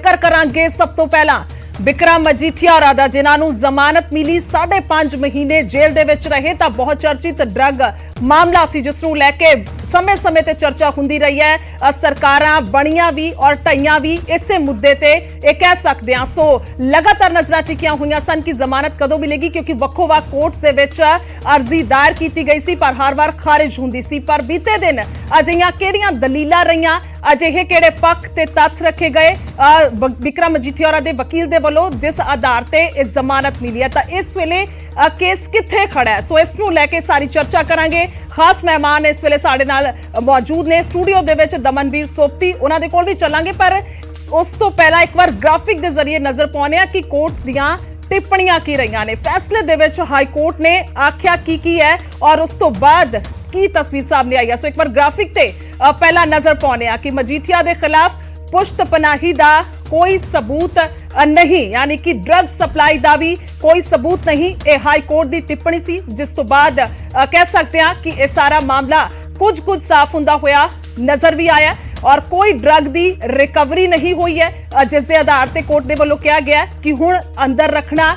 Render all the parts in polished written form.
ਜ਼ਿਕਰ ਕਰਾਂਗੇ। ਸਭ ਤੋਂ ਪਹਿਲਾਂ बिक्रम मजीठिया होरां जिन्हां नूं जमानत मिली 5.5 महीने जेल दे विच रहे तां बहुत चर्चित ड्रग मामला सी जिस नूं लैके समय समय ते चर्चा हुंदी रही है। सरकारां बणियां भी और ढईयां भी इसे मुद्दे ते कह सकदे हां। सो लगातार नज़रां टिकियां होईयां सन कि जमानत कदों मिलेगी क्योंकि वक्खो-वक्ख कोर्ट्स दे विच अर्जी दायर कीती गई सी पर हर वार खारिज हुंदी सी। पर बीते दिन अजिहियां किहड़ियां दलीलां रहीआं, अजिहे किहड़े पक्ष ते तत्थ रखे गए बिक्रम मजीठिया होरां दे वकील दे ਵੱਲੋਂ जिस आधार ते इस जमानत मिली है तां इस वेले केस कित्थे खड़ा है। सो इस नूं लैके सारी चर्चा करांगे। खास मेहमान इस वेले साडे नाल मौजूद ने स्टूडियो दे विच दमनवीर सोपती, उन्हां दे कोल भी चलांगे पर उस तो पहला एक बार ग्राफिक दे जरिए नजर पाउने आ कि कोर्ट दियां टिप्पणियां की रहीआं ने, फैसले दे विच हाई कोर्ट ने आख्या की है और उस तो बाद की तस्वीर सामने आई है। सो एक बार ग्राफिक ते पहला नजर पाउने आ कि मजीठिया दे खिलाफ पुश्त पनाही दा कोई सबूत नहीं, यानी कि ड्रग सप्लाई का भी कोई सबूत नहीं। यह हाई कोर्ट की टिप्पणी सी जिस तो बाद कह सकते हैं कि यह सारा मामला कुछ साफ हुंदा होया नजर भी आया और कोई ड्रग की रिकवरी नहीं हुई है जिस दे आधार ते कोर्ट दे वल्लों कहा गया कि हुण अंदर रखना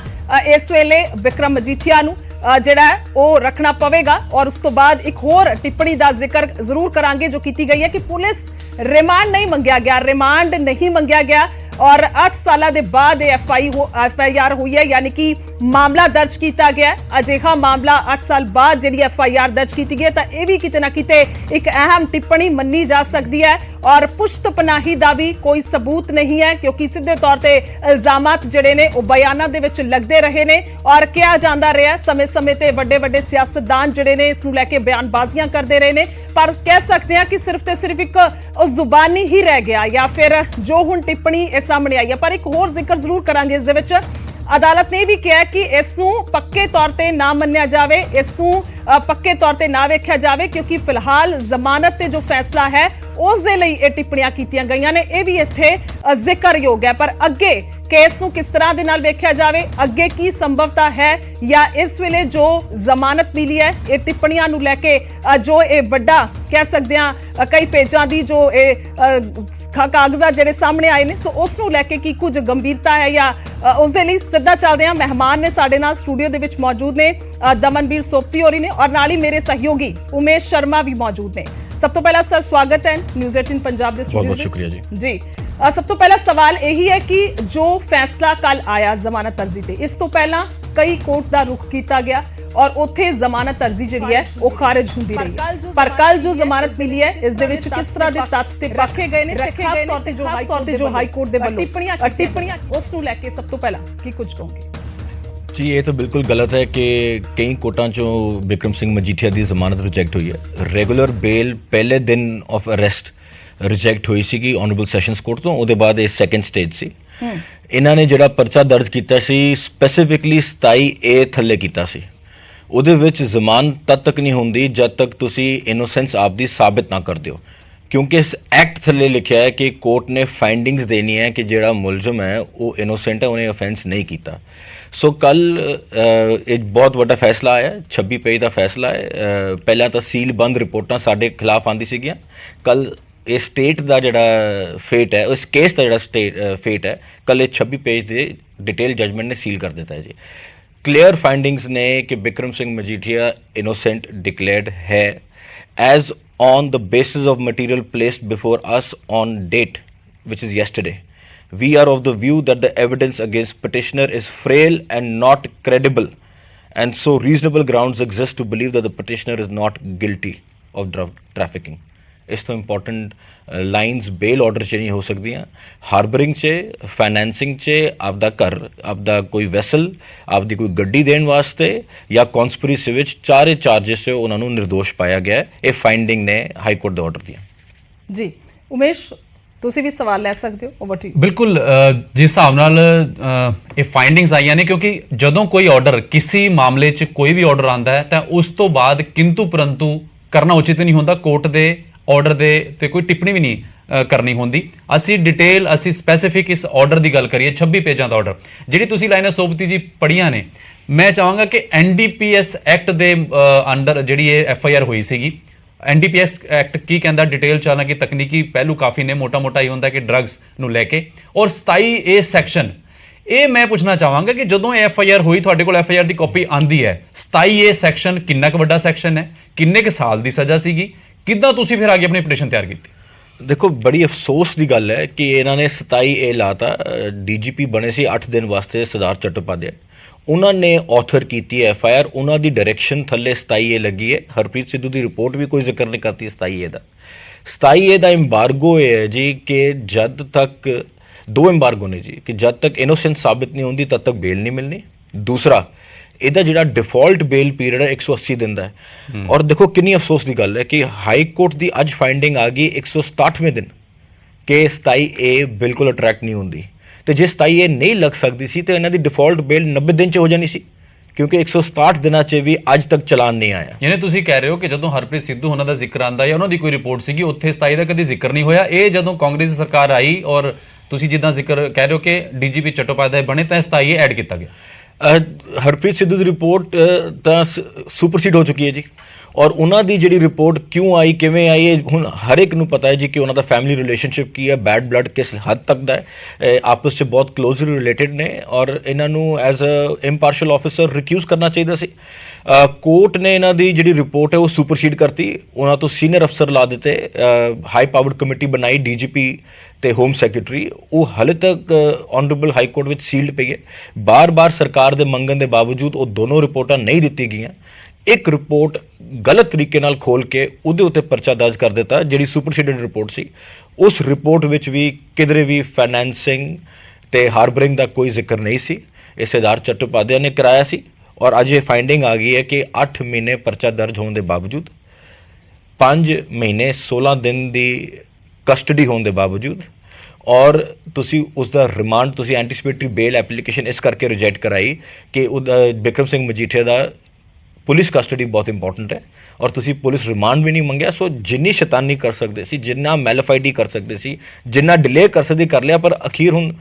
इस वेले बिक्रम मजीठिया नूं जिहड़ा वो रखना पवेगा। और उस तो बाद एक होर टिप्पणी का जिक्र जरूर करांगे जो की गई है कि पुलिस रिमांड नहीं मंगया गया, रिमांड नहीं मंगया गया और 8 साल के बाद FIR हुई है, यानी कि मामला दर्ज किया गया। अजिहा मामला 8 साल बाद जी FIR दर्ज की गई तो यह भी किते ना किते एक अहम टिप्पणी मन्नी जा सकती है। और पुश्त पनाही का भी कोई सबूत नहीं है क्योंकि सीधे तौर पर इल्जामात जिहड़े ने वो बयानां दे विच लगदे रहे ने और कहा जांदा रहा समय समय ते वड्डे वड्डे सियासतदान जिहड़े ने इस नूं लैके बयानबाजियां करते रहे ने। पर कह सकते हैं कि सिर्फ एक जुबानी ही रह गया या फिर जो हुण टिप्पणी सामने आई है। पर एक होर जिक्र जरूर करांगे इस दे विच अदालत ने भी कहा कि इसनूं पक्के तौर पर ना मन्निया जाए, इसनूं पक्के तौर पर ना वेख्या जाए क्योंकि फिलहाल जमानत ते जो फैसला है उस दे लई ये टिप्पणियां कीतियां गईयां ने, यह भी इत्थे जिक्रयोग है। पर अगे केस नूं किस तरह दे नाल वेख्या जाए, अगे की संभवता है या इस वेले जो जमानत मिली है ये टिप्पणियां नूं लैके जो ये वड्डा कह सकते हैं कई पेजां दी जो कागजात जिहड़े सामने आए ने, सो उस नूं लैके की कुछ गंभीरता है या उस दे लई सीधा चलदे हां। मेहमान ने साडे नाल स्टूडियो दे विच मौजूद ने दमनवीर सोपती होरी ने और नाल ही मेरे सहयोगी उमेश शर्मा भी मौजूद ने। सब तो पहला सर स्वागत है न्यूज़ 18 पंजाब के स्टूडियो। बहुत शुक्रिया जी। सब तो पहला सवाल यही है कि जो फैसला कल आया जमानत अर्जी ते, इस तो पहला कई कोर्ट का रुख किया गया और उत्थे जमानत अर्जी जिहड़ी है वो खारिज हुंदी रही, पर कल जो जमानत मिली है इस दे विच किस तरह दे तत्थ ते रखे गए ने, खास तौर ते जो हाई कोर्ट दे वल्लों टिप्पणियां उस नूं लैके सब तो पहला की कुछ कहोगे? जी, ये तो बिल्कुल गलत है कि कई कोर्टां चों बिक्रम सिंह मजीठिया की जमानत रिजैक्ट हुई है। रेगुलर बेल पहले दिन ऑफ अरेस्ट रिजैक्ट हुई सी ऑनरेबल सैशनस कोर्ट तो, उसके बाद ये सैकेंड स्टेज से इन्हों ने जो परचा दर्ज किया स्पैसीफिकली 27A थले किया सी। ਉਹਦੇ ਵਿੱਚ ਜ਼ਮਾਨਤ ਤਦ ਤੱਕ ਨਹੀਂ ਹੁੰਦੀ ਜਦ ਤੱਕ ਤੁਸੀਂ ਇਨੋਸੈਂਸ ਆਪਦੀ ਸਾਬਿਤ ਨਾ ਕਰਦੇ ਹੋ ਕਿਉਂਕਿ ਇਸ ਐਕਟ ਥੱਲੇ ਲਿਖਿਆ ਹੈ ਕਿ ਕੋਰਟ ਨੇ ਫਾਈਂਡਿੰਗਸ ਦੇਣੀ ਹੈ ਕਿ ਜਿਹੜਾ ਮੁਲਜ਼ਮ ਹੈ ਉਹ ਇਨੋਸੈਂਟ ਹੈ, ਉਹਨੇ ਅਫੈਂਸ ਨਹੀਂ ਕੀਤਾ। ਸੋ ਕੱਲ ਇੱਕ ਬਹੁਤ ਵੱਡਾ ਫੈਸਲਾ ਆਇਆ, 26 ਪੇਜ ਦਾ ਫੈਸਲਾ ਹੈ। ਪਹਿਲਾਂ ਤਾਂ ਸੀਲ ਬੰਦ ਰਿਪੋਰਟਾਂ ਸਾਡੇ ਖਿਲਾਫ ਆਉਂਦੀ ਸੀਗੀਆਂ। ਕੱਲ ਇਹ ਸਟੇਟ ਦਾ ਜਿਹੜਾ ਫੇਟ ਹੈ, ਉਸ ਕੇਸ ਦਾ ਜਿਹੜਾ ਫੇਟ ਹੈ, ਕੱਲ ਇਹ 26 ਪੇਜ ਦੇ ਡਿਟੇਲ ਜਜਮੈਂਟ ਨੇ ਸੀਲ ਕਰ ਦਿੱਤਾ ਹੈ ਜੀ। क्लियर फाइंडिंग्स ने कि बिक्रम सिंह मजीठिया इनोसेंट डिक्लेयर्ड है as on the basis of material placed before us on date which is yesterday. We are of the view that the evidence against petitioner is frail and not credible and so reasonable grounds exist to believe that the petitioner is not guilty of drug trafficking। इस तो important lines bail order च नहीं हो सकदियां, harbouring च, फाइनैंसिंग च, आपदा घर, आपदा कोई वैसल, आपदी कोई गड्डी देने वास्ते या कॉन्स्पिरेसी विच चारे चार्जिस से उन्होंने निर्दोष पाया गया है। ये फाइंडिंग ने हाई कोर्ट के ऑर्डर दिया जी। उमेश ਤੁਸੀਂ ਵੀ ਸਵਾਲ ਲੈ ਸਕਦੇ ਹੋ, ਓਵਰ ਟੂ ਯੂ। ਬਿਲਕੁਲ, ਜਿਸ ਹਿਸਾਬ ਨਾਲ ਇਹ ਫਾਈਂਡਿੰਗਸ ਆਈਆਂ ਨੇ ਕਿਉਂਕਿ ਜਦੋਂ ਕੋਈ ਆਰਡਰ ਕਿਸੇ ਮਾਮਲੇ 'ਚ ਕੋਈ ਵੀ ਆਰਡਰ ਆਉਂਦਾ ਹੈ ਤਾਂ ਉਸ ਤੋਂ ਬਾਅਦ ਕਿੰਤੂ ਪਰੰਤੂ ਕਰਨਾ ਉਚਿਤ ਨਹੀਂ ਹੁੰਦਾ। ਕੋਰਟ ਦੇ ਆਰਡਰ ਦੇ ਤੇ ਕੋਈ ਟਿੱਪਣੀ ਵੀ ਨਹੀਂ ਕਰਨੀ ਹੁੰਦੀ। ਅਸੀਂ ਡਿਟੇਲ ਅਸੀਂ ਸਪੈਸੀਫਿਕ ਇਸ ਆਰਡਰ ਦੀ ਗੱਲ ਕਰੀਏ, 26 ਪੇਜਾਂ ਦਾ ਆਰਡਰ ਜਿਹੜੀ ਤੁਸੀਂ ਲਾਈਨਾਂ ਸੋਪਤੀ ਜੀ ਪੜ੍ਹੀਆਂ ਨੇ। ਮੈਂ ਚਾਹਾਂਗਾ ਕਿ NDPS ਐਕਟ ਦੇ ਅੰਡਰ ਜਿਹੜੀ ਇਹ FIR ਹੋਈ ਸੀਗੀ ਐਨਡੀਪੀਐਸ ਐਕਟ ਕੀ ਕਹਿੰਦਾ ਡਿਟੇਲ ਚ, ਹਾਲਾਂਕਿ ਤਕਨੀਕੀ ਪਹਿਲੂ ਕਾਫੀ ਨੇ, ਮੋਟਾ ਹੀ ਹੁੰਦਾ ਕਿ ਡਰੱਗਸ ਨੂੰ ਲੈ ਕੇ। ਔਰ 27A ਸੈਕਸ਼ਨ, ਇਹ ਮੈਂ ਪੁੱਛਣਾ ਚਾਹਾਂਗਾ ਕਿ ਜਦੋਂ FIR ਹੋਈ, ਤੁਹਾਡੇ ਕੋਲ FIR ਦੀ ਕਾਪੀ ਆਂਦੀ ਹੈ, 27A ਸੈਕਸ਼ਨ ਕਿੰਨਾ ਕੁ ਵੱਡਾ ਸੈਕਸ਼ਨ ਹੈ, ਕਿੰਨੇ ਕੁ ਸਾਲ ਦੀ ਸਜ਼ਾ ਸੀਗੀ, ਕਿੱਦਾਂ ਤੁਸੀਂ ਫਿਰ ਅੱਗੇ ਆਪਣੀ ਪਟੀਸ਼ਨ ਤਿਆਰ ਕੀਤੀ? ਦੇਖੋ, ਬੜੀ ਅਫਸੋਸ ਦੀ ਗੱਲ ਹੈ ਕਿ ਇਹਨਾਂ ਨੇ 27A ਲਾਤਾ। DGP ਬਣੇ ਸੀ 8 ਦਿਨ ਵਾਸਤੇ ਸਰਦਾਰ ਚਟੋਪਾਧਿਆਏ, ਉਹਨਾਂ ਨੇ ਆਥਰ ਕੀਤੀ ਹੈ FIR, ਉਹਨਾਂ ਦੀ ਡਾਇਰੈਕਸ਼ਨ ਥੱਲੇ 27A ਲੱਗੀ ਹੈ। ਹਰਪ੍ਰੀਤ ਸਿੱਧੂ ਦੀ ਰਿਪੋਰਟ ਵੀ ਕੋਈ ਜ਼ਿਕਰ ਨਹੀਂ ਕਰਤੀ 27A ਦਾ। 27A ਦਾ ਐਮਬਾਰਗੋ ਇਹ ਹੈ ਜੀ ਕਿ ਜਦ ਤੱਕ, ਦੋ ਐਮਬਾਰਗੋ ਨੇ ਜੀ, ਕਿ ਜਦ ਤੱਕ ਇਨੋਸੈਂਟ ਸਾਬਿਤ ਨਹੀਂ ਹੁੰਦੀ ਤਦ ਤੱਕ ਬੇਲ ਨਹੀਂ ਮਿਲਣੀ। ਦੂਸਰਾ, ਇਹਦਾ ਜਿਹੜਾ ਡਿਫਾਲਟ ਬੇਲ ਪੀਰੀਅਡ ਹੈ 180 ਦਿਨ ਦਾ ਹੈ। ਔਰ ਦੇਖੋ ਕਿੰਨੀ ਅਫਸੋਸ ਦੀ ਗੱਲ ਹੈ ਕਿ ਹਾਈ ਕੋਰਟ ਦੀ ਅੱਜ ਫਾਈਂਡਿੰਗ ਆ ਗਈ 167ਵੇਂ ਦਿਨ ਕਿ 27A ਬਿਲਕੁਲ ਅਟਰੈਕਟ ਨਹੀਂ ਹੁੰਦੀ। ਤੇ ਜੇ 27A ਨਹੀਂ ਲੱਗ ਸਕਦੀ ਸੀ ਤੇ ਇਹਨਾਂ ਦੀ ਡਿਫਾਲਟ ਬੇਲ 90 ਦਿਨ 'ਚ ਹੋ ਜਾਣੀ ਸੀ, ਕਿਉਂਕਿ 167 ਦਿਨਾਂ 'ਚ ਵੀ ਅੱਜ ਤੱਕ ਚਲਾਨ ਨਹੀਂ ਆਇਆ। ਯਾਨੀ ਤੁਸੀਂ ਕਹਿ ਰਹੇ ਹੋ ਕਿ ਜਦੋਂ ਹਰਪ੍ਰੀਤ ਸਿੱਧੂ ਉਹਨਾਂ ਦਾ ਜ਼ਿਕਰ ਆਂਦਾ ਜਾਂ ਉਹਨਾਂ ਦੀ ਕੋਈ ਰਿਪੋਰਟ ਸੀਗੀ, ਉੱਥੇ 27 ਦਾ ਕਦੀ ਜ਼ਿਕਰ ਨਹੀਂ ਹੋਇਆ। ਇਹ ਜਦੋਂ ਕਾਂਗਰਸ ਦੀ ਸਰਕਾਰ ਆਈ ਔਰ ਤੁਸੀਂ ਜਿੱਦਾਂ ਜ਼ਿਕਰ ਕਹਿ ਰਹੇ ਹੋ ਕਿ DGP ਚਟੋਪਾਧਿਆਏ ਬਣੇ ਤਾਂ 27A ਐਡ ਕੀਤਾ ਗਿਆ। ਹਰਪ੍ਰੀਤ ਸਿੱਧੂ ਦੀ ਰਿਪੋਰਟ ਤਾਂ ਸੁਪਰਸੀਡ ਹੋ ਚੁੱਕੀ ਹੈ ਜੀ। ਔਰ ਉਹਨਾਂ ਦੀ ਜਿਹੜੀ ਰਿਪੋਰਟ ਕਿਉਂ ਆਈ, ਕਿਵੇਂ ਆਈ, ਇਹ ਹੁਣ ਹਰ ਇੱਕ ਨੂੰ ਪਤਾ ਹੈ ਜੀ ਕਿ ਉਹਨਾਂ ਦਾ ਫੈਮਿਲੀ ਰਿਲੇਸ਼ਨਸ਼ਿਪ ਕੀ ਹੈ, ਬੈਡ ਬਲੱਡ ਕਿਸ ਹੱਦ ਤੱਕ ਦਾ ਹੈ, ਆਪਸ 'ਚ ਬਹੁਤ ਕਲੋਜ਼ਲੀ ਰਿਲੇਟਡ ਨੇ। ਔਰ ਇਹਨਾਂ ਨੂੰ ਐਜ਼ ਅ ਇੰਪਾਰਸ਼ਲ ਆਫਿਸਰ ਰਿਕਿਊਜ਼ ਕਰਨਾ ਚਾਹੀਦਾ ਸੀ। ਕੋਰਟ ਨੇ ਇਹਨਾਂ ਦੀ ਜਿਹੜੀ ਰਿਪੋਰਟ ਹੈ ਉਹ ਸੁਪਰਸੀਡ ਕਰਤੀ, ਉਹਨਾਂ ਤੋਂ ਸੀਨੀਅਰ ਅਫਸਰ ਲਾ ਦਿੱਤੇ। ਹਾਈ ਪਾਵਰਡ ਕਮੇਟੀ ਬਣਾਈ, DGP ਤੇ ਹੋਮ ਸੈਕਟਰੀ, ਉਹ ਹਾਲੇ ਤੱਕ ਆਨਰੇਬਲ ਹਾਈ ਕੋਰਟ ਵਿੱਚ ਸੀਲਡ ਪਈ ਹੈ। ਬਾਰ-ਬਾਰ ਸਰਕਾਰ ਦੇ ਮੰਗਣ ਦੇ ਬਾਵਜੂਦ ਉਹ ਦੋਨੋਂ ਰਿਪੋਰਟਾਂ ਨਹੀਂ ਦਿੱਤੀ ਗਈਆਂ। ਇੱਕ ਰਿਪੋਰਟ ਗਲਤ ਤਰੀਕੇ ਨਾਲ ਖੋਲ ਕੇ ਉਹਦੇ ਉੱਤੇ ਪਰਚਾ ਦਰਜ ਕਰ ਦਿੱਤਾ, ਜਿਹੜੀ ਸੁਪਰਸੀਡਡ ਰਿਪੋਰਟ ਸੀ। ਉਸ ਰਿਪੋਰਟ ਵਿੱਚ ਵੀ ਕਿਧਰੇ ਵੀ ਫਾਈਨੈਂਸਿੰਗ ਤੇ ਹਾਰਬਰਿੰਗ ਦਾ ਕੋਈ ਜ਼ਿਕਰ ਨਹੀਂ ਸੀ। ਇਹ ਸਰਦਾਰ ਚਟੋਪਾਧਿਆਏ ਨੇ ਕਰਾਇਆ ਸੀ। ਔਰ ਅੱਜ ਇਹ ਫਾਈਂਡਿੰਗ ਆ ਗਈ ਹੈ ਕਿ 8 ਮਹੀਨੇ ਪਰਚਾ ਦਰਜ ਹੋਣ ਦੇ ਬਾਵਜੂਦ, 5 ਮਹੀਨੇ 16 ਦਿਨ ਦੀ ਕਸਟਡੀ ਹੋਣ ਦੇ ਬਾਵਜੂਦ, ਔਰ ਤੁਸੀਂ ਉਸ ਦਾ ਰਿਮਾਂਡ, ਤੁਸੀਂ ਐਂਟੀਸਿਪੇਟਰੀ ਬੇਲ ਐਪਲੀਕੇਸ਼ਨ ਇਸ ਕਰਕੇ ਰਿਜੈਕਟ ਕਰਾਈ ਕਿ ਉਹਦਾ ਬਿਕਰਮ ਸਿੰਘ ਮਜੀਠੀਆ ਦਾ ਪੁਲਿਸ ਕਸਟਡੀ ਬਹੁਤ ਇੰਪੋਰਟੈਂਟ ਹੈ, ਔਰ ਤੁਸੀਂ ਪੁਲਿਸ ਰਿਮਾਂਡ ਵੀ ਨਹੀਂ ਮੰਗਿਆ। ਸੋ ਜਿੰਨੀ ਸ਼ੈਤਾਨੀ ਕਰ ਸਕਦੇ ਸੀ, ਜਿੰਨਾ ਮੈਲੀਫਾਈਡੀ ਕਰ ਸਕਦੇ ਸੀ, ਜਿੰਨਾ ਡਿਲੇ ਕਰ ਸਕਦੇ ਕਰ ਲਿਆ, ਪਰ ਅਖੀਰ ਹੁਣ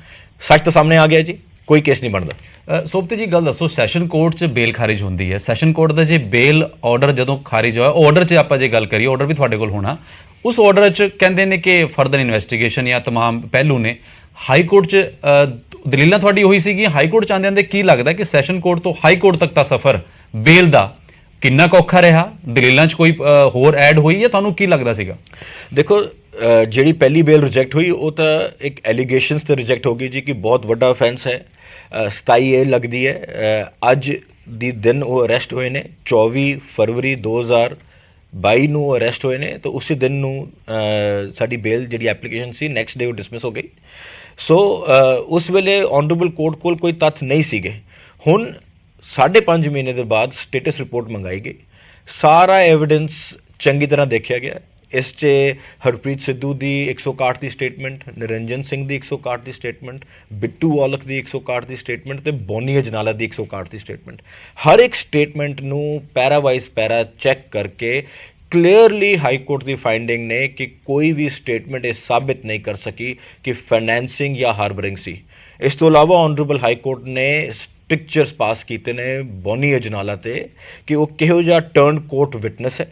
ਸੱਚ ਤਾਂ ਸਾਹਮਣੇ ਆ ਗਿਆ ਜੀ, ਕੋਈ ਕੇਸ ਨਹੀਂ ਬਣਦਾ। ਸੋਪਤੀ ਜੀ, ਗੱਲ ਦੱਸੋ, ਸੈਸ਼ਨ ਕੋਰਟ 'ਚ ਬੇਲ ਖਾਰਿਜ ਹੁੰਦੀ ਹੈ, ਸੈਸ਼ਨ ਕੋਰਟ ਦਾ ਜੇ ਬੇਲ ਆਰਡਰ ਜਦੋਂ ਖਾਰਿਜ ਹੋਇਆ, ਆਰਡਰ 'ਚ ਆਪਾਂ ਜੇ ਗੱਲ ਕਰੀਏ, ਆਰਡਰ ਵੀ ਤੁਹਾਡੇ ਕੋਲ ਹੋਣਾ, ਉਸ ਆਰਡਰ 'ਚ ਕਹਿੰਦੇ ਨੇ ਕਿ ਫਰਦਰ ਇਨਵੈਸਟੀਗੇਸ਼ਨ ਜਾਂ ਤਮਾਮ ਪਹਿਲੂ ਨੇ। ਹਾਈ ਕੋਰਟ 'ਚ ਦਲੀਲਾਂ ਤੁਹਾਡੀ ਉਹੀ ਸੀਗੀ। ਹਾਈ ਕੋਰਟ 'ਚ ਆਉਂਦੇ ਕੀ ਲੱਗਦਾ ਕਿ ਸੈਸ਼ਨ ਕੋਰਟ ਤੋਂ ਹਾਈ ਕੋਰਟ ਤੱਕ ਦਾ ਸਫ਼ਰ ਬੇਲ ਦਾ ਕਿੰਨਾ ਕੁ ਔਖਾ ਰਿਹਾ? ਦਲੀਲਾਂ 'ਚ ਕੋਈ ਹੋਰ ਐਡ ਹੋਈ ਜਾਂ ਤੁਹਾਨੂੰ ਕੀ ਲੱਗਦਾ ਸੀਗਾ? ਦੇਖੋ, ਜਿਹੜੀ ਪਹਿਲੀ ਬੇਲ ਰਿਜੈਕਟ ਹੋਈ ਉਹ ਤਾਂ ਇੱਕ ਐਲੀਗੇਸ਼ਨਸ ਤੇ ਰਿਜੈਕਟ ਹੋ ਗਈ ਜੀ ਕਿ ਬਹੁਤ ਵੱਡਾ ਅਫੈਂਸ ਹੈ। 27A ਲੱਗਦੀ ਹੈ। ਅੱਜ ਦੀ ਦਿਨ ਉਹ ਅਰੈਸਟ ਹੋਏ ਨੇ, 24 ਫਰਵਰੀ 2022 ਨੂੰ ਅਰੈਸਟ ਹੋਏ ਨੇ, ਤਾਂ ਉਸੇ ਦਿਨ ਨੂੰ ਸਾਡੀ ਬੇਲ ਜਿਹੜੀ ਐਪਲੀਕੇਸ਼ਨ ਸੀ ਨੈਕਸਟ ਡੇ ਉਹ ਡਿਸਮਿਸ ਹੋ ਗਈ। ਸੋ ਉਸ ਵੇਲੇ ਆਨਰੇਬਲ ਕੋਰਟ ਕੋਲ ਕੋਈ ਤੱਥ ਨਹੀਂ ਸੀਗੇ। ਹੁਣ 5.5 ਮਹੀਨੇ ਦੇ ਬਾਅਦ ਸਟੇਟਸ ਰਿਪੋਰਟ ਮੰਗਾਈ ਗਈ, ਸਾਰਾ ਐਵੀਡੈਂਸ ਚੰਗੀ ਤਰ੍ਹਾਂ ਦੇਖਿਆ ਗਿਆ। ਇਸ 'ਚ ਹਰਪ੍ਰੀਤ ਸਿੱਧੂ ਦੀ 161 ਦੀ ਸਟੇਟਮੈਂਟ, ਨਿਰੰਜਨ ਸਿੰਘ ਦੀ 161 ਦੀ ਸਟੇਟਮੈਂਟ, ਬਿੱਟੂ ਔਲਖ ਦੀ 161 ਦੀ ਸਟੇਟਮੈਂਟ ਤੇ ਬੋਨੀ ਅਜਨਾਲਾ ਦੀ 161 ਦੀ ਸਟੇਟਮੈਂਟ। ਹਰ ਇੱਕ ਸਟੇਟਮੈਂਟ ਨੂੰ ਪੈਰਾ ਵਾਈਜ਼ ਪੈਰਾ ਚੈੱਕ ਕਰਕੇ ਕਲੀਅਰਲੀ ਹਾਈ ਕੋਰਟ ਦੀ ਫਾਈਂਡਿੰਗ ਨੇ ਕਿ ਕੋਈ ਵੀ ਸਟੇਟਮੈਂਟ ਇਹ ਸਾਬਿਤ ਨਹੀਂ ਕਰ ਸਕੀ ਕਿ ਫਾਈਨੈਂਸਿੰਗ ਜਾਂ ਹਾਰਬਰਿੰਗ ਸੀ। ਇਸ ਤੋਂ ਇਲਾਵਾ ਆਨਰੇਬਲ ਹਾਈ ਕੋਰਟ ਨੇ ਸਟ੍ਰਿਕਚਰਸ ਪਾਸ ਕੀਤੇ ਨੇ ਬੋਨੀ ਅਜਨਾਲਾ ਤੇ ਕਿ ਉਹ ਕਿਹੋ ਜਿਹਾ ਟਰਨ ਕੋਰਟ ਵਿਟਨੈਸ ਹੈ।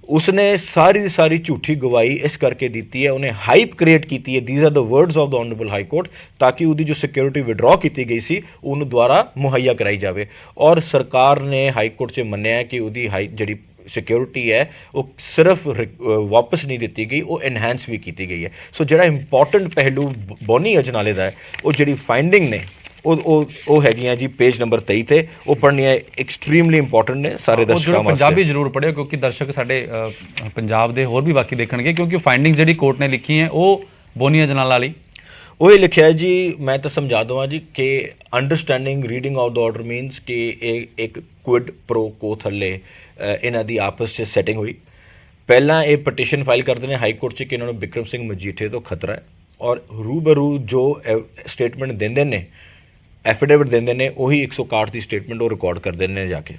ਉਸਨੇ ਸਾਰੀ ਦੀ ਸਾਰੀ ਝੂਠੀ ਗਵਾਹੀ ਇਸ ਕਰਕੇ ਦਿੱਤੀ ਹੈ, ਉਹਨੇ ਹਾਈਪ ਕ੍ਰੀਏਟ ਕੀਤੀ ਹੈ, these are the words of the honourable high court, ਤਾਂ ਕਿ ਉਹਦੀ ਜੋ ਸਿਕਿਉਰਿਟੀ ਵਿਡਰਾਅ ਕੀਤੀ ਗਈ ਸੀ ਉਹਨੂੰ ਦੁਬਾਰਾ ਮੁਹੱਈਆ ਕਰਾਈ ਜਾਵੇ। ਔਰ ਸਰਕਾਰ ਨੇ ਹਾਈ ਕੋਰਟ 'ਚ ਮੰਨਿਆ ਕਿ ਉਹਦੀ ਜਿਹੜੀ ਸਿਕਿਉਰਿਟੀ ਹੈ ਉਹ ਸਿਰਫ ਵਾਪਸ ਨਹੀਂ ਦਿੱਤੀ ਗਈ, ਉਹ ਐਨਹਾਂਸ ਵੀ ਕੀਤੀ ਗਈ ਹੈ। ਸੋ ਜਿਹੜਾ ਇੰਪੋਰਟੈਂਟ ਪਹਿਲੂ ਬੋਨੀ ਅਜਨਾਲੇ ਦਾ ਹੈ, ਉਹ ਜਿਹੜੀ ਫਾਈਂਡਿੰਗ ਨੇ ਉਹ ਹੈਗੀਆਂ ਜੀ ਪੇਜ ਨੰਬਰ 23 ਤੇ, ਉਹ ਪੜ੍ਹਨੀਆਂ ਐਕਸਟ੍ਰੀਮਲੀ ਇੰਪੋਰਟੈਂਟ ਨੇ ਸਾਰੇ ਦਰਸ਼ਕਾਂ ਵਾਸਤੇ। ਪੰਜਾਬੀ ਜ਼ਰੂਰ ਪੜ੍ਹਿਓ ਕਿਉਂਕਿ ਦਰਸ਼ਕ ਸਾਡੇ ਪੰਜਾਬ ਦੇ ਹੋਰ ਵੀ ਬਾਕੀ ਦੇਖਣਗੇ, ਕਿਉਂਕਿ ਫਾਈਂਡਿੰਗ ਜਿਹੜੀ ਕੋਰਟ ਨੇ ਲਿਖੀ ਹੈ ਉਹ ਬੋਨੀ ਅਜਨਾਲਾ ਵਾਲੀ ਉਹ ਇਹ ਲਿਖਿਆ ਜੀ। ਮੈਂ ਤਾਂ ਸਮਝਾ ਦਵਾਂ ਜੀ ਕਿ ਅੰਡਰਸਟੈਂਡਿੰਗ ਰੀਡਿੰਗ ਆਊਟ ਦਾ ਆਰਡਰ ਮੀਨਸ ਕਿ ਇਹ ਇੱਕ ਕੁਇਡ ਪ੍ਰੋ ਕੋ ਥੱਲੇ ਇਹਨਾਂ ਦੀ ਆਪਸ 'ਚ ਸੈਟਿੰਗ ਹੋਈ। ਪਹਿਲਾਂ ਇਹ ਪਟੀਸ਼ਨ ਫਾਈਲ ਕਰਦੇ ਨੇ ਹਾਈ ਕੋਰਟ 'ਚ ਕਿ ਇਹਨਾਂ ਨੂੰ ਬਿਕਰਮ ਸਿੰਘ ਮਜੀਠੀਆ ਤੋਂ ਖਤਰਾ ਹੈ, ਔਰ ਰੂਬਰੂ ਜੋ ਸਟੇਟਮੈਂਟ ਦਿੰਦੇ ਨੇ, ਐਫੀਡੇਵਿਟ ਦਿੰਦੇ ਨੇ, ਉਹੀ 161 ਦੀ ਸਟੇਟਮੈਂਟ ਉਹ ਰਿਕਾਰਡ ਕਰ ਦਿੰਦੇ ਨੇ ਜਾ ਕੇ।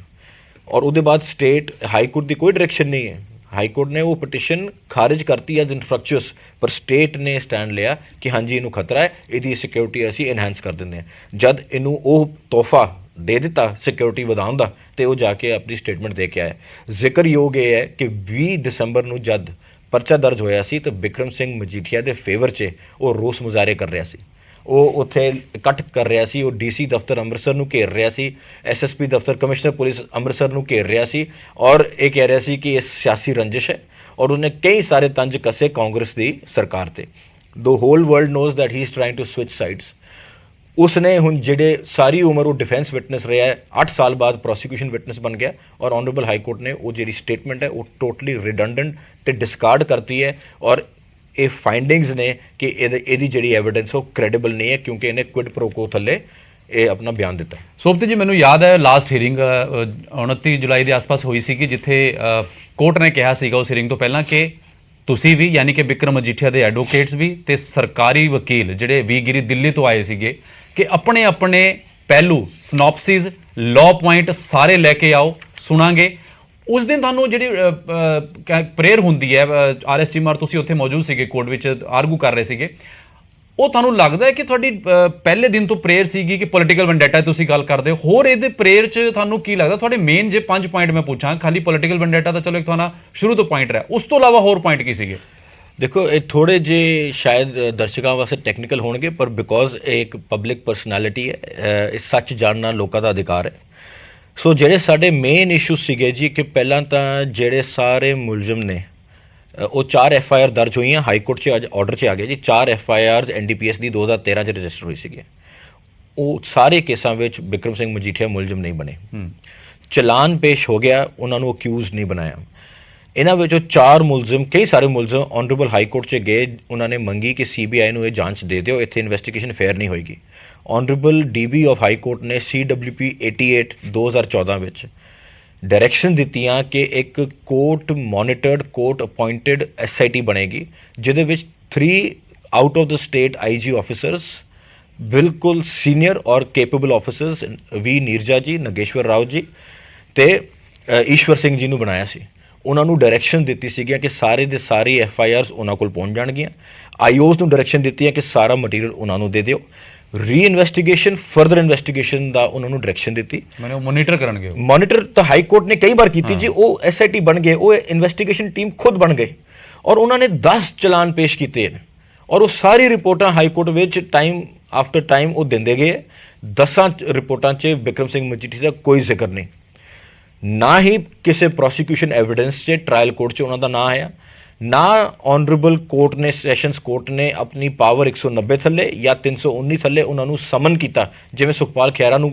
ਔਰ ਉਹਦੇ ਬਾਅਦ ਸਟੇਟ ਹਾਈ ਕੋਰਟ ਦੀ ਕੋਈ ਡਾਇਰੈਕਸ਼ਨ ਨਹੀਂ ਹੈ। ਹਾਈ ਕੋਰਟ ਨੇ ਉਹ ਪਟੀਸ਼ਨ ਖਾਰਿਜ ਕਰਤੀ ਐਜ਼ ਇਨਫਰਕਚੁਅਸ, ਪਰ ਸਟੇਟ ਨੇ ਸਟੈਂਡ ਲਿਆ ਕਿ ਹਾਂਜੀ ਇਹਨੂੰ ਖਤਰਾ ਹੈ, ਇਹਦੀ ਸਿਕਿਉਰਿਟੀ ਅਸੀਂ ਐਨਹਾਂਸ ਕਰ ਦਿੰਦੇ ਹਾਂ। ਜਦ ਇਹਨੂੰ ਉਹ ਤੋਹਫਾ ਦੇ ਦਿੱਤਾ ਸਿਕਿਉਰਿਟੀ ਵਧਾਉਣ ਦਾ ਤੇ ਉਹ ਜਾ ਕੇ ਆਪਣੀ ਸਟੇਟਮੈਂਟ ਦੇ ਕੇ ਆਇਆ। ਜ਼ਿਕਰਯੋਗ ਇਹ ਹੈ ਕਿ 20 ਦਸੰਬਰ ਨੂੰ ਜਦ ਪਰਚਾ ਦਰਜ ਹੋਇਆ ਸੀ ਤਾਂ ਬਿਕਰਮ ਸਿੰਘ ਮਜੀਠੀਆ ਦੇ ਫੇਵਰ 'ਚ ਉਹ ਰੋਸ ਮੁਜ਼ਾਹਰੇ ਕਰ ਰਿਹਾ ਸੀ, ਉਹ ਉੱਥੇ ਇਕੱਠ ਕਰ ਰਿਹਾ ਸੀ, ਉਹ ਡੀਸੀ ਦਫ਼ਤਰ ਅੰਮ੍ਰਿਤਸਰ ਨੂੰ ਘੇਰ ਰਿਹਾ ਸੀ, ਐਸਐਸਪੀ ਦਫ਼ਤਰ ਕਮਿਸ਼ਨਰ ਪੁਲਿਸ ਅੰਮ੍ਰਿਤਸਰ ਨੂੰ ਘੇਰ ਰਿਹਾ ਸੀ ਔਰ ਇਹ ਕਹਿ ਰਿਹਾ ਸੀ ਕਿ ਇਹ ਸਿਆਸੀ ਰੰਜਿਸ਼ ਹੈ ਔਰ ਉਹਨੇ ਕਈ ਸਾਰੇ ਤੰਜ ਕੱਸੇ ਕਾਂਗਰਸ ਦੀ ਸਰਕਾਰ ਤੇ। The whole world knows that he is trying to switch sides. ਉਸਨੇ ਹੁਣ ਜਿਹੜੇ ਸਾਰੀ ਉਮਰ ਉਹ ਡਿਫੈਂਸ ਵਿਟਨੈਸ ਰਿਹਾ ਹੈ, 8 ਸਾਲ ਬਾਅਦ ਪ੍ਰੋਸੀਕਿਊਸ਼ਨ ਵਿਟਨੈਸ ਬਣ ਗਿਆ ਔਰ ਆਨਰੇਬਲ ਹਾਈ ਕੋਰਟ ਨੇ ਉਹ ਜਿਹੜੀ ਸਟੇਟਮੈਂਟ ਹੈ ਉਹ ਟੋਟਲੀ ਰਿਡੰਡੈਂਟ ਤੇ ਡਿਸਕਾਰਡ ਕਰਤੀ ਹੈ ਔਰ ਇਹ ਫਾਈਂਡਿੰਗਸ ਨੇ ਕਿ ਇਹਦੀ ਜਿਹੜੀ ਐਵੀਡੈਂਸ ਉਹ ਕ੍ਰੈਡੀਬਲ ਨਹੀਂ ਹੈ ਕਿਉਂਕਿ ਇਹਨੇ ਕੁਇਡ ਪ੍ਰੋ ਕੋ ਥੱਲੇ ਇਹ ਆਪਣਾ ਬਿਆਨ ਦਿੱਤਾ। ਸੋਪਤੀ ਜੀ, ਮੈਨੂੰ ਯਾਦ ਹੈ ਲਾਸਟ ਹੀਅਰਿੰਗ 29 ਜੁਲਾਈ ਦੇ ਆਸ-ਪਾਸ ਹੋਈ ਸੀ ਕਿ ਜਿੱਥੇ ਕੋਰਟ ਨੇ ਕਿਹਾ ਸੀਗਾ ਉਸ ਹੀਅਰਿੰਗ ਤੋਂ ਪਹਿਲਾਂ ਕਿ ਤੁਸੀਂ ਵੀ ਯਾਨੀ ਕਿ ਬਿਕਰਮ ਮਜੀਠੀਆ ਦੇ ਐਡਵੋਕੇਟਸ ਵੀ ਤੇ ਸਰਕਾਰੀ ਵਕੀਲ ਜਿਹੜੇ ਵੀ ਗਿਰੀ ਦਿੱਲੀ ਤੋਂ ਆਏ ਸੀਗੇ ਕਿ ਆਪਣੇ ਆਪਣੇ ਪਹਿਲੂ ਸਿਨੋਪਸਿਸ ਲਾਅ ਪੁਆਇੰਟ ਸਾਰੇ ਲੈ ਕੇ ਆਓ, ਸੁਣਾਂਗੇ। ਉਸ ਦਿਨ ਤੁਹਾਨੂੰ ਜਿਹੜੀ ਪ੍ਰੇਅਰ ਹੁੰਦੀ ਹੈ ਆਰਐਸ ਚੀਮਾ, ਤੁਸੀਂ ਉੱਥੇ ਮੌਜੂਦ ਸੀਗੇ, ਕੋਰਟ ਵਿੱਚ ਆਰਗੂ ਕਰ ਰਹੇ ਸੀਗੇ, ਉਹ ਤੁਹਾਨੂੰ ਲੱਗਦਾ ਹੈ ਕਿ ਤੁਹਾਡੀ ਪਹਿਲੇ ਦਿਨ ਤੋਂ ਪ੍ਰੇਅਰ ਸੀਗੀ ਕਿ ਪੋਲੀਟੀਕਲ ਵੈਂਡੇਟਾ ਤੁਸੀਂ ਗੱਲ ਕਰਦੇ ਹੋ? ਹੋਰ ਇਹਦੇ ਪ੍ਰੇਅਰ 'ਚ ਤੁਹਾਨੂੰ ਕੀ ਲੱਗਦਾ ਤੁਹਾਡੇ ਮੇਨ ਜੇ 5 ਪੁਆਇੰਟ ਮੈਂ ਪੁੱਛਾਂ, ਖਾਲੀ ਪੋਲੀਟੀਕਲ ਵੈਂਡੇਟਾ ਤਾਂ ਚਲੋ ਇੱਕ ਤੁਹਾਡਾ ਸ਼ੁਰੂ ਤੋਂ ਪੁਆਇੰਟ ਰਿਹਾ, ਉਸ ਤੋਂ ਇਲਾਵਾ ਹੋਰ ਪੁਆਇੰਟ ਕੀ ਸੀਗੇ? ਦੇਖੋ, ਇਹ ਥੋੜੇ ਜਿਹੇ ਸ਼ਾਇਦ ਦਰਸ਼ਕਾਂ ਵਾਸਤੇ ਟੈਕਨੀਕਲ ਹੋਣਗੇ ਪਰ ਬਿਕੋਜ਼ ਇਹ ਇੱਕ ਪਬਲਿਕ ਪਰਸਨੈਲਿਟੀ ਹੈ, ਇਹ ਸੱਚ ਜਾਣਨਾ ਲੋਕਾਂ ਦਾ ਅਧਿਕਾਰ ਹੈ। ਸੋ ਜਿਹੜੇ ਸਾਡੇ ਮੇਨ ਇਸ਼ੂ ਸੀਗੇ ਜੀ ਕਿ ਪਹਿਲਾਂ ਤਾਂ ਜਿਹੜੇ ਸਾਰੇ ਮੁਲਜ਼ਮ ਨੇ ਉਹ 4 FIR ਦਰਜ ਹੋਈਆਂ ਹਾਈ ਕੋਰਟ 'ਚ, ਅੱਜ ਆਰਡਰ 'ਚ ਆ ਗਿਆ ਜੀ। 4 FIRs NDPS ਦੀ 2013 'ਚ ਰਜਿਸਟਰ ਹੋਈ ਸੀਗੀ। ਉਹ ਸਾਰੇ ਕੇਸਾਂ ਵਿੱਚ ਬਿਕਰਮ ਸਿੰਘ ਮਜੀਠੀਆ ਮੁਲਜ਼ਮ ਨਹੀਂ ਬਣੇ, ਚਲਾਨ ਪੇਸ਼ ਹੋ ਗਿਆ, ਉਹਨਾਂ ਨੂੰ ਅਕਿਊਜ਼ ਨਹੀਂ ਬਣਾਇਆ। ਇਹਨਾਂ ਵਿੱਚੋਂ 4 ਮੁਲਜ਼ਮ, ਕਈ ਸਾਰੇ ਮੁਲਜ਼ਮ ਆਨਰੇਬਲ ਹਾਈ ਕੋਰਟ 'ਚ ਗਏ, ਉਹਨਾਂ ਨੇ ਮੰਗੀ ਕਿ CBI ਨੂੰ ਇਹ ਜਾਂਚ ਦੇ ਦਿਓ, ਇੱਥੇ ਇਨਵੈਸਟੀਗੇਸ਼ਨ ਫੇਅਰ ਨਹੀਂ ਹੋਏਗੀ। Honourable DB of high court ਨੇ CWP 88 2014 ਵਿੱਚ ਡਾਇਰੈਕਸ਼ਨ ਦਿੱਤੀਆਂ ਕਿ ਇੱਕ court monitored court appointed SIT ਬਣੇਗੀ ਜਿਹਦੇ ਵਿੱਚ 3 out of the state IG officers, ਬਿਲਕੁਲ ਸੀਨੀਅਰ ਔਰ ਕੇਪੇਬਲ ਆਫਿਸਰਸ, V ਨੀਰਜਾ ਜੀ, ਨਗੇਸ਼ਵਰ ਰਾਓ ਜੀ ਤੇ ਈਸ਼ਵਰ ਸਿੰਘ ਜੀ ਨੂੰ ਬਣਾਇਆ ਸੀ। ਉਹਨਾਂ ਨੂੰ ਡਾਇਰੈਕਸ਼ਨ ਦਿੱਤੀ ਸੀਗੀਆਂ ਕਿ ਸਾਰੇ ਦੇ ਸਾਰੇ FIRs ਉਹਨਾਂ ਕੋਲ ਪਹੁੰਚ ਜਾਣਗੀਆਂ। IOs ਨੂੰ ਡਾਇਰੈਕਸ਼ਨ ਦਿੱਤੀ ਹੈ ਕਿ ਸਾਰਾ ਮਟੀਰੀਅਲ ਉਹਨਾਂ ਨੂੰ ਦੇ ਦਿਓ। ਰੀ ਇਨਵੈਸਟੀਗੇਸ਼ਨ, ਫਰਦਰ ਇਨਵੈਸਟੀਗੇਸ਼ਨ ਦਾ ਉਹਨਾਂ ਨੂੰ ਡਾਇਰੈਕਸ਼ਨ ਦਿੱਤੀ। ਮੈਨੇ ਉਹ ਮੋਨੀਟਰ ਕਰਨਗੇ, ਮੋਨੀਟਰ ਤਾਂ ਹਾਈ ਕੋਰਟ ਨੇ ਕਈ ਵਾਰ ਕੀਤੀ ਜੀ। ਉਹ SIT ਬਣ ਗਏ, ਉਹ ਇਨਵੈਸਟੀਗੇਸ਼ਨ ਟੀਮ ਖੁਦ ਬਣ ਗਈ ਔਰ ਉਹਨਾਂ ਨੇ 10 ਚਲਾਨ ਪੇਸ਼ ਕੀਤੇ ਨੇ ਔਰ ਉਹ ਸਾਰੀ ਰਿਪੋਰਟਾਂ ਹਾਈ ਕੋਰਟ ਵਿੱਚ ਟਾਈਮ ਆਫਟਰ ਟਾਈਮ ਉਹ ਦਿੰਦੇ ਗਏ। 10 ਰਿਪੋਰਟਾਂ 'ਚ ਬਿਕਰਮ ਸਿੰਘ ਮਜੀਠੀਆ ਦਾ ਕੋਈ ਜ਼ਿਕਰ ਨਹੀਂ, ਨਾ ਹੀ ਕਿਸੇ ਪ੍ਰੋਸੀਕਿਊਸ਼ਨ ਐਵੀਡੈਂਸ 'ਚ ਟ੍ਰਾਇਲ ਕੋਰਟ 'ਚ ਉਹਨਾਂ ਦਾ ਨਾਂ ਆਇਆ, ਨਾ ਆਨਰੇਬਲ ਕੋਰਟ ਨੇ, ਸੈਸ਼ਨਸ ਕੋਰਟ ਨੇ ਆਪਣੀ ਪਾਵਰ 190 ਥੱਲੇ ਜਾਂ 319 ਥੱਲੇ ਉਹਨਾਂ ਨੂੰ ਸਮਨ ਕੀਤਾ। ਜਿਵੇਂ ਸੁਖਪਾਲ ਖਹਿਰਾ ਨੂੰ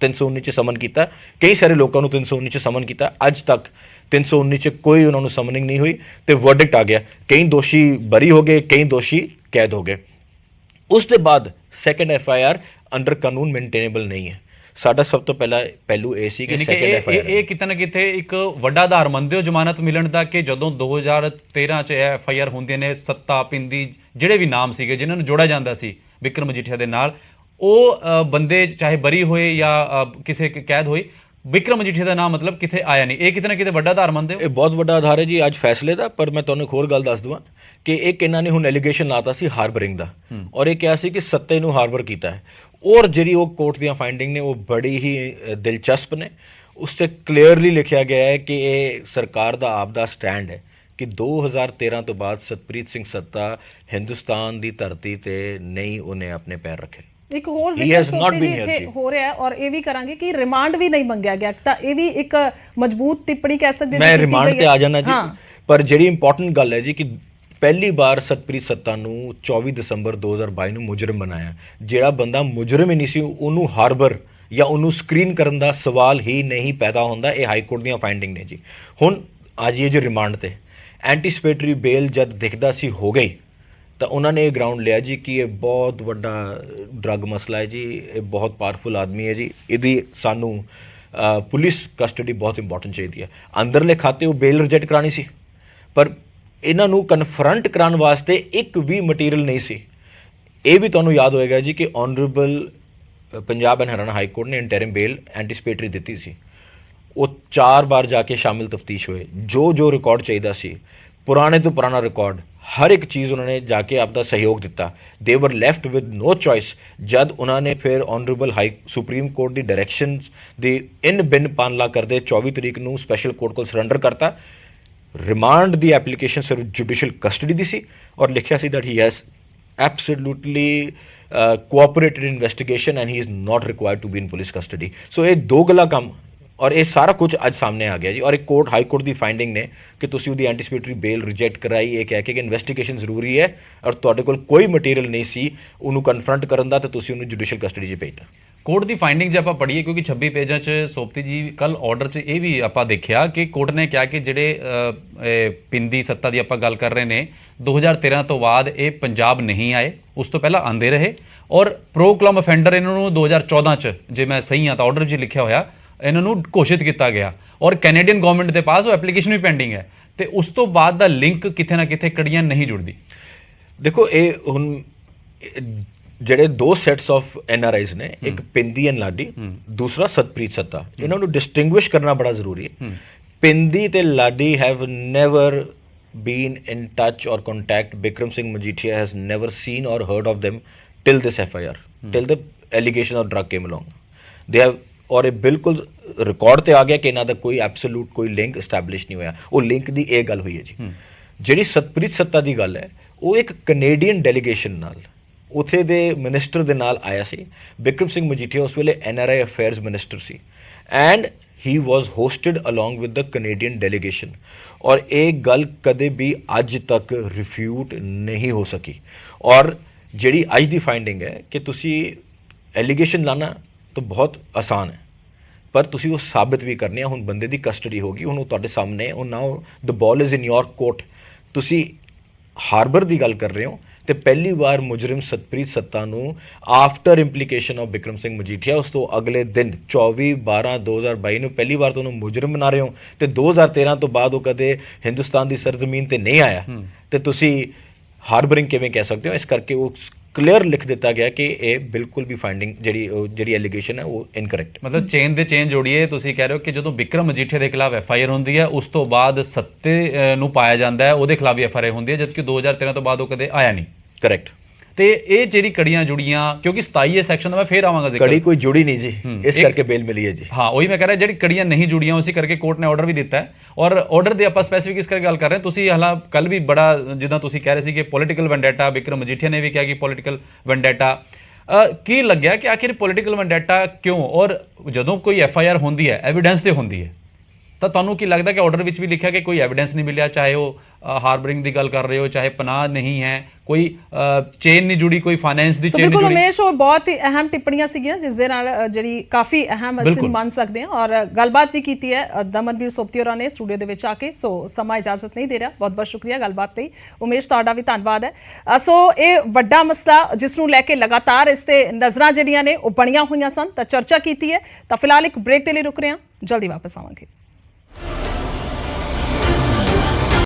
319 'ਚ ਸਮਨ ਕੀਤਾ, ਕਈ ਸਾਰੇ ਲੋਕਾਂ ਨੂੰ 319 'ਚ ਸਮਨ ਕੀਤਾ, ਅੱਜ ਤੱਕ 319 'ਚ ਕੋਈ ਉਹਨਾਂ ਨੂੰ ਸਮਨਿੰਗ ਨਹੀਂ ਹੋਈ ਤੇ ਵਰਡਿਕਟ ਆ ਗਿਆ। ਕਈ ਦੋਸ਼ੀ ਬਰੀ ਹੋ ਗਏ, ਕਈ ਦੋਸ਼ੀ ਕੈਦ ਹੋ ਗਏ। ਉਸ ਦੇ ਬਾਅਦ ਸੈਕੰਡ FIR ਅੰਡਰ ਕਾਨੂੰਨ ਮੇਨਟੇਨੇਬਲ ਨਹੀਂ ਹੈ। ਸਾਡਾ ਸਭ ਤੋਂ ਪਹਿਲਾ ਪਹਿਲੂ ਇਹ ਸੀ ਕਿ ਸੈਕੰਡ FIR ਇਹ ਕਿਤੇ ਨਾ ਕਿਤੇ ਇੱਕ ਵੱਡਾ ਆਧਾਰ ਮੰਨਦੇ ਹੋ ਜ਼ਮਾਨਤ ਮਿਲਣ ਦਾ ਕਿ ਜਦੋਂ 2013 ਚ FIR ਹੁੰਦੀਆਂ ਨੇ, ਸੱਤਾ ਪਿੰਦੀ ਜਿਹੜੇ ਵੀ ਨਾਮ ਸੀਗੇ ਜਿਨ੍ਹਾਂ ਨੂੰ ਜੋੜਿਆ ਜਾਂਦਾ ਸੀ ਬਿਕਰਮ ਮਜੀਠੀਆ ਦੇ ਨਾਲ, ਉਹ ਬੰਦੇ ਚਾਹੇ ਬਰੀ ਹੋਏ ਜਾਂ ਕਿਸੇ ਕੈਦ ਹੋਏ, ਬਿਕਰਮ ਮਜੀਠੀਆ ਦਾ ਨਾਮ ਮਤਲਬ ਕਿਤੇ ਆਇਆ ਨਹੀਂ। ਇਹ ਕਿਤੇ ਨਾ ਕਿਤੇ ਵੱਡਾ ਆਧਾਰ ਮੰਨਦੇ ਹੋ? ਇਹ ਬਹੁਤ ਵੱਡਾ ਆਧਾਰ ਹੈ ਜੀ ਅੱਜ ਫੈਸਲੇ ਦਾ। ਪਰ ਮੈਂ ਤੁਹਾਨੂੰ ਇੱਕ ਹੋਰ ਗੱਲ ਦੱਸ ਦਵਾਂ ਕਿ ਇੱਕ ਇਹਨਾਂ ਨੇ ਹੁਣ ਐਲੀਗੇਸ਼ਨ ਲਾਤਾ ਸੀ ਹਾਰਬਰਿੰਗ ਦਾ ਔਰ ਇਹ ਕਿਹਾ ਸੀ ਕਿ ਸੱਤੇ ਨੂੰ ਹਾਰਬਰ ਕੀਤਾ ਹੈ ਔਰ ਜਿਹੜੀ ਉਹ ਕੋਰਟ ਦੀਆਂ ਫਾਈਂਡਿੰਗ ਨੇ ਉਹ ਬੜੀ ਹੀ ਦਿਲਚਸਪ ਨੇ। ਉਸ 'ਤੇ ਕਲੀਅਰਲੀ ਲਿਖਿਆ ਗਿਆ ਹੈ ਕਿ ਇਹ ਸਰਕਾਰ ਦਾ ਆਪ ਦਾ ਸਟੈਂਡ ਹੈ ਕਿ 2013 ਤੋਂ ਬਾਅਦ ਸਤਪ੍ਰੀਤ ਸਿੰਘ ਸੱਤਾ ਹਿੰਦੁਸਤਾਨ ਦੀ ਧਰਤੀ ਤੇ ਨਹੀਂ ਉਹਨੇ ਆਪਣੇ ਪੈਰ ਰੱਖੇ। ਇੱਕ ਹੋਰ ਜ਼ਿਕਰ ਹੋ ਰਿਹਾ ਔਰ ਇਹ ਵੀ ਕਰਾਂਗੇ ਕਿ ਰਿਮਾਂਡ ਵੀ ਨਹੀਂ ਮੰਗਿਆ ਗਿਆ, ਤਾਂ ਇਹ ਵੀ ਇੱਕ ਮਜ਼ਬੂਤ ਟਿੱਪਣੀ ਕਹਿ ਸਕਦੇ ਹਾਂ। ਮੈਂ ਰਿਮਾਂਡ ਤੇ ਆ ਜਾਣਾ ਜੀ, ਪਰ ਜਿਹੜੀ ਇੰਪੋਰਟੈਂਟ ਗੱਲ ਹੈ ਜੀ ਕਿ ਪਹਿਲੀ ਵਾਰ ਸਤਪ੍ਰੀਤ ਸੱਤਾ ਨੂੰ 24 ਦਸੰਬਰ 2022 ਨੂੰ ਮੁਜਰਮ ਬਣਾਇਆ। ਜਿਹੜਾ ਬੰਦਾ ਮੁਜਰਮ ਹੀ ਨਹੀਂ ਸੀ ਉਹਨੂੰ ਹਾਰਬਰ ਜਾਂ ਉਹਨੂੰ ਸਕਰੀਨ ਕਰਨ ਦਾ ਸਵਾਲ ਹੀ ਨਹੀਂ ਪੈਦਾ ਹੁੰਦਾ। ਇਹ ਹਾਈ ਕੋਰਟ ਦੀਆਂ ਫਾਈਂਡਿੰਗ ਨੇ ਜੀ। ਹੁਣ ਅੱਜ ਇਹ ਜੋ ਰਿਮਾਂਡ ਤੇ ਐਂਟੀਸਪੇਟਰੀ ਬੇਲ ਜਦ ਦਿਖਦਾ ਸੀ ਹੋ ਗਈ ਤਾਂ ਉਹਨਾਂ ਨੇ ਇਹ ਗਰਾਊਂਡ ਲਿਆ ਜੀ ਕਿ ਇਹ ਬਹੁਤ ਵੱਡਾ ਡਰੱਗ ਮਸਲਾ ਹੈ ਜੀ, ਇਹ ਬਹੁਤ ਪਾਵਰਫੁਲ ਆਦਮੀ ਹੈ ਜੀ, ਇਹਦੀ ਸਾਨੂੰ ਪੁਲਿਸ ਕਸਟਡੀ ਬਹੁਤ ਇੰਪੋਰਟੈਂਟ ਚਾਹੀਦੀ ਹੈ। ਅੰਦਰਲੇ ਖਾਤੇ ਉਹ ਬੇਲ ਰਿਜੈਕਟ ਕਰਾਣੀ ਸੀ ਪਰ ਇਹਨਾਂ ਨੂੰ ਕਨਫਰੰਟ ਕਰਾਉਣ ਵਾਸਤੇ ਇੱਕ ਵੀ ਮਟੀਰੀਅਲ ਨਹੀਂ ਸੀ। ਇਹ ਵੀ ਤੁਹਾਨੂੰ ਯਾਦ ਹੋਏਗਾ ਜੀ ਕਿ honourable Punjab and Haryana high court ਨੇ ਇੰਟਰਿਮ ਬੇਲ ਐਂਟੀਸਪੇਟਰੀ ਦਿੱਤੀ ਸੀ। ਉਹ 4 ਵਾਰ ਜਾ ਕੇ ਸ਼ਾਮਿਲ ਤਫਤੀਸ਼ ਹੋਏ, ਜੋ ਰਿਕਾਰਡ ਚਾਹੀਦਾ ਸੀ, ਪੁਰਾਣੇ ਤੋਂ ਪੁਰਾਣਾ ਰਿਕਾਰਡ ਹਰ ਇੱਕ ਚੀਜ਼ ਉਹਨਾਂ ਨੇ ਜਾ ਕੇ ਆਪਦਾ ਸਹਿਯੋਗ ਦਿੱਤਾ। ਦੇ ਵਰ ਲੈਫਟ ਵਿਦ ਨੋ ਚੋਇਸ ਜਦ ਉਹਨਾਂ ਨੇ ਫਿਰ ਆਨਰੇਬਲ ਹਾਈ ਸੁਪਰੀਮ ਕੋਰਟ ਦੀ ਡਾਇਰੈਕਸ਼ਨਸ ਦੀ ਇਨ ਬਿਨ ਪਾਲਣਾ ਕਰਦੇ 24 ਤਰੀਕ ਨੂੰ ਸਪੈਸ਼ਲ ਕੋਰਟ ਕੋਲ ਸਰੈਂਡਰ ਕਰਤਾ। ਰਿਮਾਂਡ ਦੀ ਐਪਲੀਕੇਸ਼ਨ ਸਿਰਫ ਜੁਡੀਸ਼ੀਅਲ ਕਸਟਡੀ ਦੀ ਸੀ ਔਰ ਲਿਖਿਆ ਸੀ that he has absolutely cooperated in investigation and he is not required to be in police custody. So ਇਹ ਦੋ ਗੱਲਾਂ ਕੰਮ ਔਰ ਇਹ ਸਾਰਾ ਕੁਝ ਅੱਜ ਸਾਹਮਣੇ ਆ ਗਿਆ ਜੀ। ਔਰ ਇੱਕ ਕੋਰਟ ਹਾਈ ਕੋਰਟ ਦੀ ਫਾਈਂਡਿੰਗ ਨੇ ਕਿ ਤੁਸੀਂ ਉਹਦੀ ਐਂਟੀਸਿਪੇਟਰੀ ਬੇਲ ਰਿਜੈਕਟ ਕਰਾਈ ਇਹ ਕਹਿ ਕੇ ਕਿ ਇਨਵੈਸਟੀਗੇਸ਼ਨ ਜ਼ਰੂਰੀ ਹੈ ਔਰ ਤੁਹਾਡੇ ਕੋਲ ਕੋਈ ਮਟੀਰੀਅਲ ਨਹੀਂ ਸੀ ਉਹਨੂੰ ਕਨਫਰੰਟ ਕਰਨ ਦਾ ਤੇ ਤੁਸੀਂ ਉਹਨੂੰ ਜੁਡੀਸ਼ੀਅਲ ਕਸਟਡੀ 'ਚ ਭੇਜਤਾ। ਕੋਰਟ ਦੀ ਫਾਈਂਡਿੰਗ ਜੇ ਆਪਾਂ ਪੜ੍ਹੀਏ ਕਿਉਂਕਿ 26 ਪੇਜਾਂ 'ਚ ਸੋਪਤੀ ਜੀ ਕੱਲ ਆਰਡਰ 'ਚ ਇਹ ਵੀ ਆਪਾਂ ਦੇਖਿਆ ਕਿ ਕੋਰਟ ਨੇ ਕਿਹਾ ਕਿ ਜਿਹੜੇ ਪਿੰਦੀ ਸੱਤਾ ਦੀ ਆਪਾਂ ਗੱਲ ਕਰ ਰਹੇ ਨੇ 2013 ਤੋਂ ਬਾਅਦ ਇਹ ਪੰਜਾਬ ਨਹੀਂ ਆਏ, ਉਸ ਤੋਂ ਪਹਿਲਾਂ ਆਂਦੇ ਰਹੇ ਔਰ ਪ੍ਰੋਕਲਮ ਅਫੈਂਡਰ ਇਹਨਾਂ ਨੂੰ 2014 'ਚ ਜੇ ਮੈਂ ਸਹੀ ਹਾਂ ਤਾਂ ਆਰਡਰ 'ਚ ਲਿਖਿਆ ਹੋਇਆ ਇਹਨਾਂ ਨੂੰ ਘੋਸ਼ਿਤ ਕੀਤਾ ਗਿਆ ਔਰ ਕੈਨੇਡੀਅਨ ਗਵਰਨਮੈਂਟ ਦੇ ਪਾਸ ਉਹ ਐਪਲੀਕੇਸ਼ਨ ਵੀ ਪੈਂਡਿੰਗ ਹੈ ਤੇ ਉਸ ਤੋਂ ਬਾਅਦ ਦਾ ਲਿੰਕ ਕਿਤੇ ਨਾ ਕਿਤੇ ਕੜੀਆਂ ਨਹੀਂ ਜੁੜਦੀ। ਦੇਖੋ ਇਹ ਹੁਣ ਜਿਹੜੇ ਦੋ ਸੈਟਸ ਆਫ ਐਨਆਰਆਈਜ਼ ਨੇ, ਇੱਕ ਪਿੰਦੀ ਐਂਡ ਲਾਡੀ, ਦੂਸਰਾ ਸਤਪ੍ਰੀਤ ਸੱਤਾ, ਇਹਨਾਂ ਨੂੰ ਡਿਸਟਿੰਗੁਇਸ਼ ਕਰਨਾ ਬੜਾ ਜ਼ਰੂਰੀ ਹੈ। ਪਿੰਦੀ ਤੇ Ladi have never been in touch or contact. Bikram Singh Majeethia has never seen or heard of them till this FIR, till the allegation of drug came along. They have ਔਰ ਇਹ ਬਿਲਕੁਲ ਰਿਕਾਰਡ ਤੇ ਆ ਗਿਆ ਕਿ ਇਹਨਾਂ ਦਾ ਕੋਈ ਐਬਸੋਲੂਟ ਕੋਈ ਲਿੰਕ ਐਸਟੈਬਲਿਸ਼ ਨਹੀਂ ਹੋਇਆ। ਉਹ ਲਿੰਕ ਦੀ ਇਹ ਗੱਲ ਹੋਈ ਹੈ ਜੀ। ਜਿਹੜੀ ਸਤਪ੍ਰੀਤ ਸੱਤਾ ਦੀ ਗੱਲ ਹੈ ਉਹ ਇੱਕ ਕੈਨੇਡੀਅਨ ਡੈਲੀਗੇਸ਼ਨ ਨਾਲ ਉੱਥੇ ਦੇ ਮਿਨਿਸਟਰ ਦੇ ਨਾਲ ਆਇਆ ਸੀ। ਬਿਕਰਮ ਸਿੰਘ ਮਜੀਠੀਆ ਉਸ ਵੇਲੇ NRI affairs minister C and he was hosted along with the Canadian delegation ਔਰ ਇਹ ਗੱਲ ਕਦੇ ਵੀ ਅੱਜ ਤੱਕ ਰਿਫਿਊਟ ਨਹੀਂ ਹੋ ਸਕੀ। ਔਰ ਜਿਹੜੀ ਅੱਜ ਦੀ ਫਾਈਂਡਿੰਗ ਹੈ ਕਿ ਤੁਸੀਂ ਐਲੀਗੇਸ਼ਨ ਲਾਣਾ ਤਾਂ ਬਹੁਤ ਆਸਾਨ ਹੈ ਪਰ ਤੁਸੀਂ ਉਹ ਸਾਬਿਤ ਵੀ ਕਰਨੀ ਹੈ। ਹੁਣ ਬੰਦੇ ਦੀ ਕਸਟਡੀ ਹੋ ਗਈ, ਹੁਣ ਉਹ ਤੁਹਾਡੇ ਸਾਹਮਣੇ, ਉਹ ਨਾਓ ਦ ਬਾਲ ਇਜ਼ ਇਨ ਯੋਰ ਕੋਰਟ। ਤੁਸੀਂ ਹਾਰਬਰ ਦੀ ਗੱਲ ਕਰ ਰਹੇ ਹੋ ਤੇ ਪਹਿਲੀ ਵਾਰ ਮੁਜਰਮ ਸਤਪ੍ਰੀਤ ਸੱਤਾ ਨੂੰ after implication of Bikram Singh Majithia ਉਸ ਤੋਂ ਅਗਲੇ ਦਿਨ 24/12/2022 ਨੂੰ ਪਹਿਲੀ ਵਾਰ ਤੁਹਾਨੂੰ ਮੁਜਰਮ ਬਣਾ ਰਹੇ ਹੋ ਤੇ 2013 ਤੋਂ ਬਾਅਦ ਉਹ ਕਦੇ ਹਿੰਦੁਸਤਾਨ ਦੀ ਸਰਜ਼ਮੀਨ ਤੇ ਨਹੀਂ ਆਇਆ ਤੇ ਤੁਸੀਂ ਹਾਰਬਰਿੰਗ ਕਿਵੇਂ ਕਹਿ ਸਕਦੇ ਹੋ? ਇਸ ਕਰਕੇ ਉਹ ਕਲੀਅਰ ਲਿਖ ਦਿੱਤਾ ਗਿਆ ਕਿ ਇਹ ਬਿਲਕੁਲ ਵੀ ਫਾਈਂਡਿੰਗ ਜਿਹੜੀ ਐਲੀਗੇਸ਼ਨ ਹੈ ਉਹ ਇਨਕਰੈਕਟ। ਮਤਲਬ ਚੇਨ ਦੇ ਚੇਨ ਜੋੜੀਏ, ਤੁਸੀਂ ਕਹਿ ਰਹੇ ਹੋ ਕਿ ਜਦੋਂ ਬਿਕਰਮ ਮਜੀਠੀਆ ਦੇ ਖਿਲਾਫ FIR ਹੁੰਦੀ ਹੈ ਉਸ ਤੋਂ ਬਾਅਦ ਸੱਤੇ ਨੂੰ ਪਾਇਆ ਜਾਂਦਾ ਹੈ ਉਹਦੇ ਖਿਲਾਫ ਵੀ FIR ਹੁੰਦੀ ਹੈ ਜਦਕਿ 2013 ਤੋਂ ਬਾਅਦ ਉਹ ਕਦੇ ਆਇਆ ਨਹੀਂ। ਕਰੈਕਟ। ਤੇ ਇਹ ਜਿਹੜੀ ਕੜੀਆਂ ਜੁੜੀਆਂ ਕਿਉਂਕਿ 27 ਸੈਕਸ਼ਨ ਦਾ ਮੈਂ ਫੇਰ ਆਵਾਂਗਾ ਜ਼ਿਕਰ, ਕੜੀ ਕੋਈ ਜੁੜੀ ਨਹੀਂ ਜੀ, ਇਸ ਕਰਕੇ ਬੇਲ ਮਿਲੀ ਹੈ ਜੀ। ਹਾਂ ਉਹੀ ਮੈਂ ਕਹਿ ਰਿਹਾ ਜਿਹੜੀ ਕੜੀਆਂ ਨਹੀਂ ਜੁੜੀਆਂ ਉਸੇ ਕਰਕੇ ਕੋਰਟ ਨੇ ਆਰਡਰ ਵੀ ਦਿੱਤਾ ਹੈ ਔਰ ਆਰਡਰ ਦੇ ਆਪਾਂ ਸਪੈਸੀਫਿਕ ਇਸ ਕਰਕੇ ਗੱਲ ਕਰ ਰਹੇ ਹਾਂ। ਤੁਸੀਂ ਹਾਲਾਂ ਕੱਲ ਵੀ ਬੜਾ ਜਿੱਦਾਂ ਤੁਸੀਂ ਕਹਿ ਰਹੇ ਸੀ ਕਿ ਪੋਲੀਟੀਕਲ ਵੈਂਡੇਟਾ, ਬਿਕਰਮ ਮਜੀਠੀਆ ਨੇ ਵੀ ਕਿਹਾ ਕਿ ਪੋਲੀਟੀਕਲ ਵੈਂਡੇਟਾ। ਕੀ ਲੱਗਿਆ ਕਿ ਆਖਿਰ ਪੋਲੀਟੀਕਲ ਵੈਂਡੇਟਾ ਕਿਉਂ? ਔਰ ਜਦੋਂ ਕੋਈ FIR ਹੁੰਦੀ ਹੈ ਐਵੀਡੈਂਸ ਤੇ ਹੁੰਦੀ ਹੈ ਤਾਂ ਤੁਹਾਨੂੰ ਕੀ ਲੱਗਦਾ ਕਿ ਆਰਡਰ ਵਿੱਚ ਵੀ ਲਿਖਿਆ ਕਿ ਕੋਈ ਐਵੀਡੈਂਸ ਨਹੀਂ ਮਿਲਿਆ, ਚਾਹੇ ਉਹ ਹਾਰਬਰਿੰਗ ਦੀ ਗੱਲ ਕਰ ਰਹੇ ਹੋ, ਚਾਹੇ ਪਨਾਹ ਨਹੀਂ ਹੈ, ਕੋਈ ਚੇਨ ਨਹੀਂ ਜੁੜੀ, ਕੋਈ ਫਾਈਨੈਂਸ ਦੀ ਚੇਨ ਨਹੀਂ ਜੁੜੀ। ਬਿਲਕੁਲ ਉਮੇਸ਼, ਉਹ ਬਹੁਤ ਹੀ ਅਹਿਮ ਟਿੱਪਣੀਆਂ ਸੀਗੀਆਂ ਜਿਸ ਦੇ ਨਾਲ ਜਿਹੜੀ ਕਾਫੀ ਅਹਿਮ ਅਸੀਂ ਮੰਨ ਸਕਦੇ ਹਾਂ ਔਰ ਗੱਲਬਾਤ ਵੀ ਕੀਤੀ ਹੈ ਦਮਨਵੀਰ ਸੋਪਤੀ ਹੋਰਾਂ ਨੇ ਸਟੂਡੀਓ ਦੇ ਵਿੱਚ ਆ ਕੇ। ਸੋ ਸਮਾਂ ਇਜਾਜ਼ਤ ਨਹੀਂ ਦੇ ਰਿਹਾ। ਬਹੁਤ ਬਹੁਤ ਸ਼ੁਕਰੀਆ ਗੱਲਬਾਤ ਲਈ ਉਮੇਸ਼, ਤੁਹਾਡਾ ਵੀ ਧੰਨਵਾਦ ਹੈ। ਸੋ ਇਹ ਵੱਡਾ ਮਸਲਾ ਜਿਸ ਨੂੰ ਲੈ ਕੇ ਲਗਾਤਾਰ ਇਸ ਤੇ ਨਜ਼ਰਾਂ ਜਿਹੜੀਆਂ ਨੇ ਉਹ ਬਣੀਆਂ ਹੋਈਆਂ ਸਨ ਤਾਂ ਚਰਚਾ ਕੀਤੀ ਹੈ। ਤਾਂ ਫਿਲਹਾਲ ਇੱਕ ਬ੍ਰੇਕ ਦੇ ਲਈ ਰੁਕ ਰਹੇ ਹਾਂ, ਜਲਦੀ ਵਾਪਸ ਆਵਾਂਗੇ।